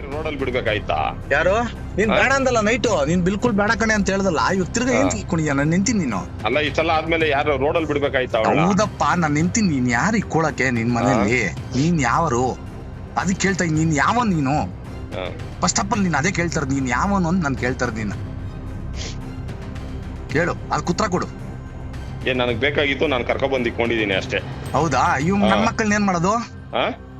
ರೋಡಲ್ಲಿ ಬಿಡ್ಬೇಕಾಯ್ತಾ? ಯಾರು ನೀನ್ ಬೇಡ ಅಂದಲ್ಲ ನೈಟು, ನೀನ್ ಬಿಲ್ಕುಲ್ ಬೇಡ ಕಣೆ ಅಂತ ಹೇಳ್ದಲ್ಲ. ಇವಾಗ ತಿರ್ಗಾ ಏನ್ ಇಕ್ಕೊಂಡಿದ್ಯಾ? ನಾನು ನಿಂತೀನಿ ನೀನು. ಅಲ್ಲ ಇಷ್ಟೆಲ್ಲ ಆದ್ಮೇಲೆ ಯಾರು ರೋಡಲ್ಲಿ ಬಿಡ್ಬೇಕಾಯ್ತಾ? ಹೌದಪ್ಪ, ನಾನ್ ನಿಂತೀನಿ. ನೀನ್ ಯಾರು ಇಕ್ಕೊಳಕ್ಕೆ ನಿನ್ ಮನೇಲಿ? ನೀನ್ ಯಾವರು ಅದಕ್ಕೆ ಕೇಳ್ತಾ ಇದ್ದೀನಿ. ನೀನ್ ಯಾವನ್ ನೀನು? ಫಸ್ಟ್ ಆಫ್ ಆಲ್ ನೀನ್ ಅದೇ ಕೇಳ್ತಾರ, ನೀನ್ ಯಾವನು ಅಂತ ನಾನು ಕೇಳ್ತಾರ. ನೀನ್ ಕೇಳು, ಅದು ಕುತ್ರ ಕೊಡು. ಏನ್ ನನಗ್ ಬೇಕಾಗಿತ್ತು, ನಾನು ಕರ್ಕೊಂಡ್ ಬಂದು ಇಕ್ಕೊಂಡಿದೀನಿ ಅಷ್ಟೇ. ಹೌದಾ? ಇವ್ ನನ್ ಮಕ್ಕಳನ್ನ ಏನ್ ಮಾಡೋದು?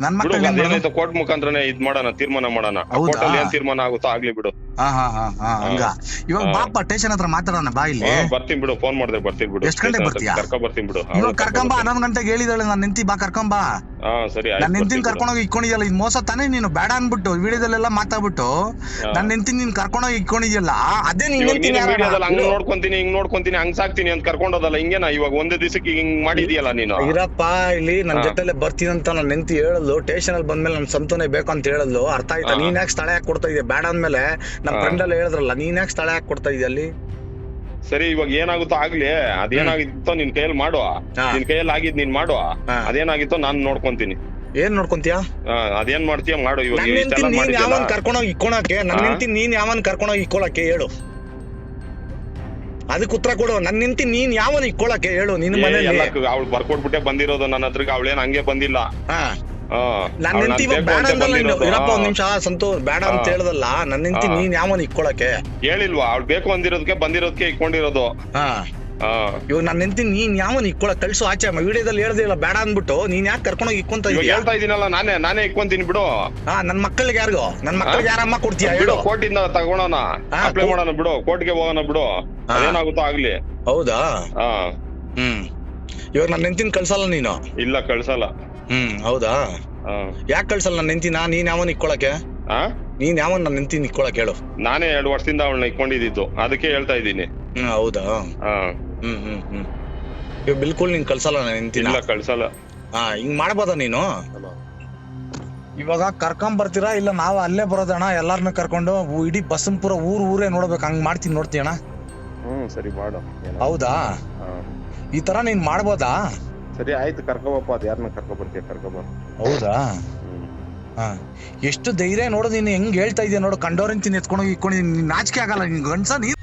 ನನ್ ಮಕ್ಕಳನ್ನ ಅದೇನಾಯ್ತು ಕೋರ್ಟ್ ಮುಖಾಂತರನೇ ಇದ್ ಮಾಡೋಣ, ತೀರ್ಮಾನ ಮಾಡೋಣ. ಕೋರ್ಟ್ ಅಲ್ಲಿ ಏನ್ ತೀರ್ಮಾನ ಆಗುತ್ತೋ ಆಗ್ಲಿ ಬಿಡು. ಹಂಗ. ಇವಾಗ ಬಾಪ ಸ್ಟೇಷನ್ ಹತ್ರ ಮಾತಾಡೋಣ. ಬಾ ಇಲ್ಲಿ. ಬರ್ತೀನಿ ಬಿಡು, ಫೋನ್ ಮಾಡಿದ್ರೆ ಬರ್ತೀನಿ ಬಿಡು. ಎಷ್ಟ್ ಗಂಟೆಗೆ ಬರ್ತೀಯಾ? ಕರ್ಕೊಂಡ್ ಬರ್ತೀನಿ ಬಿಡು. ಇವಾಗ ಕರ್ಕೊಂಬಾ. 11 ಗಂಟೆಗೆ ಹೇಳಿದಾಳೆ ನಾನು ನಿಂತಿ ಬಾ ಕರ್ಕೊಂಬಾ. ಸರಿ. ನಾನ್ ನಿಂತಿನ ಕರ್ಕೊಂಡೋಗಿ ಇಕ್ಕೊಂಡಿದ್ಯಲ್ಲ, ಇದು ಮೋಸ ತಾನೇ? ನೀನು ಬೇಡ ಅನ್ಬಿಟ್ಟು ವಿಡಿಯೋದಲ್ಲೆಲ್ಲ ಮಾತಾಡ್ಬಿಟ್ಟು ನಾನ್ ನಿಂತಿನ ನೀನ್ ಕರ್ಕೊಂಡೋಗಿ ಇಕ್ಕೊಂಡಿದ್ಯಲ್ಲ, ಅದೇ ನೀನ್ ಹಂಗ್ ನೋಡ್ಕೊಂತೀನಿ ಹಿಂಗ್ ನೋಡ್ಕೊಂತೀನಿ ಹಂಗ್ ಸಾಕ್ತೀನಿ ಅಂತ ಕರ್ಕೊಂಡೋದಲ್ಲ. ಹಿಂಗೇನಾ ಇವಾಗ ಒಂದೇ ದಿವಸಕ್ಕೆ ಹಿಂಗ್ ಮಾಡಿದ್ಯಲ್ಲ ನೀನು? ಇರಪ್ಪ ಇಲ್ಲಿ ನನ್ ಜೊತೆಲೆ ಬರ್ತೀನಿ ಅಂತ ನಾನು ನಿಂತಿ ಹೇಳಲು, ಸ್ಟೇಷನ್ ಅಲ್ಲಿ ಬಂದ್ಮೇಲೆ ನಮ್ ಸಂತೋನೆ ಬೇಕು ಅಂತ ಹೇಳಲು. ಅರ್ಥ ಆಯ್ತಾ? ನೀನ್ ಯಾಕೆ ಸ್ಥಳ ಯಾಕೆ ಕೊಡ್ತಾ ಇದೆಯಾ? ಬೇಡ ಅಂದ್ಮೇಲೆ ನಮ್ ಫ್ರೆಂಡ್ ಎಲ್ಲ ಹೇಳಿದ್ರಲ್ಲ, ನೀನ್ ಯಾಕೆ ಸ್ಥಳ ಯಾಕೆ ಕೊಡ್ತಾ ಇದೆಯಾ ಅಲ್ಲಿ? ಸರಿ, ಇವಾಗ ಏನಾಗುತ್ತೋ ಆಗ್ಲಿ. ಅದೇನಾಗಿತ್ತೋ ನಿನ್ ಕೈಯಲ್ಲಿ ಮಾಡುವ, ನಿನ್ ಕೈಯಲ್ಲಿ ಆಗಿದ್ ನೀನ್ ಮಾಡುವ. ಅದೇನಾಗಿತ್ತೋ ನಾನ್ ನೋಡ್ಕೊಂತೀನಿ. ಏನ್ ನೋಡ್ಕೊಂತೀಯ? ಅದೇನ್ ಮಾಡ್ತೀಯ ಮಾಡು. ಇವಾಗ ನೀನ್ ಯಾವನ್ ಕರ್ಕೊಂಡೋಗಿ ಇಕ್ಕೊಳಕ್ಕೆ? ನನ್ ನಿಂತಿ ನೀನ್ ಯಾವನ್ ಕರ್ಕೊಂಡೋಗಿ ಇಕ್ಕೊಳಕ್ಕೆ ಹೇಳು, ಅದಕ್ಕೆ ಉತ್ತರ ಕೊಡು. ನನ್ ನಿಂತಿ ನೀನ್ ಯಾವನ್ ಇಕ್ಕೊಳಕ್ಕೆ ಹೇಳು? ನಿನ್ ಮನೇಲಿ ಅವ್ಳು ಬರ್ಕೊಟ್ಬಿಟ್ಟೆ ಬಂದಿರೋದು ನನ್ನ ಹತ್ರಕ್ಕೆ. ಅವಳೇನ್ ಹಂಗೆ ಬಂದಿಲ್ಲ. ನನ್ ನಿಂತಿ ಬೇಡ ಅಂದಲ್ಲ. ಇರಪ್ಪ ಒಂದ್ ನಿಮಿಷ ಸಂತೋ, ಬೇಡ ಅಂತ ಹೇಳ್ದಲ್ಲ. ನನ್ ನಿಂತಿ ನೀನ್ ಯಾವನ್ ಇಕ್ಕೊಳಕ್ಕೆ ಹೇಳಿಲ್ವಾ? ಅವ್ಳು ಬೇಕು ಬಂದಿರೋದಕ್ಕೆ ಇಕ್ಕೊಂಡಿರೋದು. ಇವಾಗ ನನ್ ನಿಂತಿ ನೀನ್ ಯಾವನ್ ಇಕ್ಕೊಳಕ್ ಕಳ್ಸು ಆಚೆ. ವಿಡಿಯೋದಲ್ಲಿ ಹೇಳ್ದಿಲ್ಲ ಬೇಡ ಅಂದ್ಬಿಟ್ಟು ನೀನ್ ಯಾಕೆ ಕರ್ಕೊಂಡೋಗಿ ಇಕ್ಕೊಂತ ಇದೀಯ? ಹೇಳ್ತಾ ಇದೀನಲ್ಲ, ನಾನೇ ಇಕ್ಕೊಂತೀನಿ ಬಿಡು. ನನ್ ಮಕ್ಕಳಿಗೆ ಯಾರಿಗೋ? ನನ್ ಮಕ್ಕಳಿಗೆ ಯಾರಮ್ಮ ಕೊಡ್ತೀಯ ಹೇಳು? ಕೋರ್ಟಿಂದ ತಗೊಳೋಣ, ಅಪ್ಲೈ ಮಾಡೋಣ ಬಿಡು. ಕೋರ್ಟ್ಗೆ ಹೋಗೋಣ ಬಿಡು. ಅದೇನಾಗುತ್ತೋ ಆಗ್ಲಿ. ಹೌದಾ? ಇವಾಗ ನನ್ ನಿಂತಿನ ಕಳ್ಸಲ್ಲ ನೀನು? ಇಲ್ಲ ಕಳ್ಸಲ್ಲ. ಹೌದಾ? ಯಾಕೆ ಕಳ್ಸಲ್ಲ ನನ್ ನಿಂತಿನ? ನೀನ್ ಯಾವನ್ ಇಕ್ಕೊಳಕ್ಕೆ? ನೀನ್ ಯಾವನ್ ನನ್ ನಿಂತಿನ ಇಕ್ಕೊಳಕ್ ಹೇಳು? ನಾನೇ 2 ವರ್ಷದಿಂದ ಅವಳನ್ನ ಇಕ್ಕೊಂಡಿದ್ದು, ಅದಕ್ಕೆ ಹೇಳ್ತಾ ಇದ್ದೀನಿ. ಹೌದಾ? ಇವಾಗ ಬಿಲ್ಕುಲ್ ನೀನ್ ಕಳ್ಸಲ್ಲ ನನ್ ನಿಂತಿನ? ಇಲ್ಲ ಕಳ್ಸಲ್ಲ. ಹಿಂಗ್ ಮಾಡ್ಬೋದ ನೀನು? ಇವಾಗ ಕರ್ಕೊಂಡ್ ಬರ್ತೀರಾ ಇಲ್ಲ ನಾವ್ ಅಲ್ಲೇ ಬರೋದಣ್ಣ? ಎಲ್ಲಾರನ್ನ ಕರ್ಕೊಂಡು ಇಡೀ ಬಸ್ಸನ್ ಪೂರ ಊರೇ ನೋಡ್ಬೇಕು. ಹಂಗ್ ಮಾಡ್ತೀನಿ, ನೋಡ್ತೀಯ ಅಣ್ಣ? ಸರಿ ಮಾಡು. ಹೌದಾ? ಈ ತರ ನೀನ್ ಮಾಡ್ಬೋದಾ? ಸರಿ ಆಯ್ತು, ಕರ್ಕೊಬಪ್ಪ. ಅದ್ ಯಾರನ್ನ ಕರ್ಕೊಬರ್ತೀಯ ಕರ್ಕೊಬ. ಹೌದಾ? ಎಷ್ಟು ಧೈರ್ಯ ನೋಡು ನೀನು, ಹೆಂಗ್ ಹೇಳ್ತಾ ಇದೀಯ ನೋಡು. ಕಂಡೋರಿಂತೀನಿ ಎತ್ಕೊಂಡೋಗಿ ಇಕ್ಕೊಂಡಿದ್ದೀನಿ. ನಾಚಿಕೆ ಆಗಲ್ಲ ನಿನ್ ಗಂಡ್ಸ? ನೀನ್